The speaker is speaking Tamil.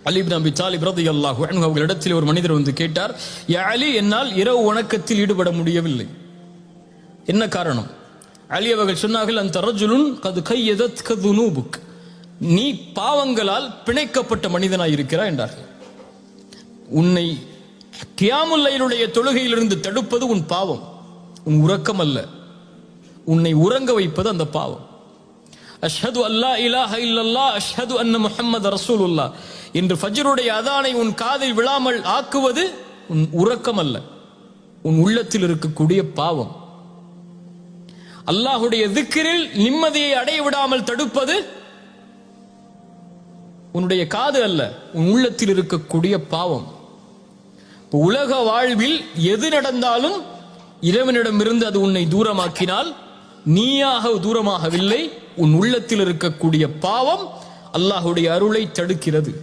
அலி இப்னு அபி தாலிப் ரலியல்லாஹு அன்ஹு அவர்களிடத்தில் ஒரு மனிதர் வந்து கேட்டார், யா அலி, என்னால் இரவு வணக்கத்தில் ஈடுபட முடியவில்லை, என்ன காரணம்? அலி அவர்கள் சொன்னார்கள், அந்த ரஜுலுன் கது கையதத்க துனூபுக், நீ பாவங்களால் பிணைக்கப்பட்ட மனிதனாய் இருக்கிறாய் என்றார்கள். உன்னை கியாமுல் லைலுடைய தொழுகையிலிருந்து தடுப்பது உன் பாவம், உன் உறக்கம் அல்ல. உன்னை உறங்க வைப்பது அந்த பாவம். அஷ்ஹது அல்லா இலாஹ இல்லல்லாஹ் அஷ்ஹது அன்ன முஹம்மது ரசூலுல்லாஹ் என்று ஃபஜ்ருடைய அதானை உன் காதில் விழாமல் ஆக்குவது உன் உறக்கம் அல்ல, உன் உள்ளத்தில் இருக்கக்கூடிய பாவம். அல்லாஹுடைய திக்ரில் நிம்மதியை அடைய விடாமல் தடுப்பது உன்னுடைய காது அல்ல, உன் உள்ளத்தில் இருக்கக்கூடிய பாவம். உலக வாழ்வில் எது நடந்தாலும் இறைவனிடமிருந்து அது உன்னை தூரமாக்கினால் நீயாக தூரமாகவில்லை, உன் உள்ளத்தில் இருக்கக்கூடிய பாவம் அல்லாஹுடைய அருளை தடுக்கிறது.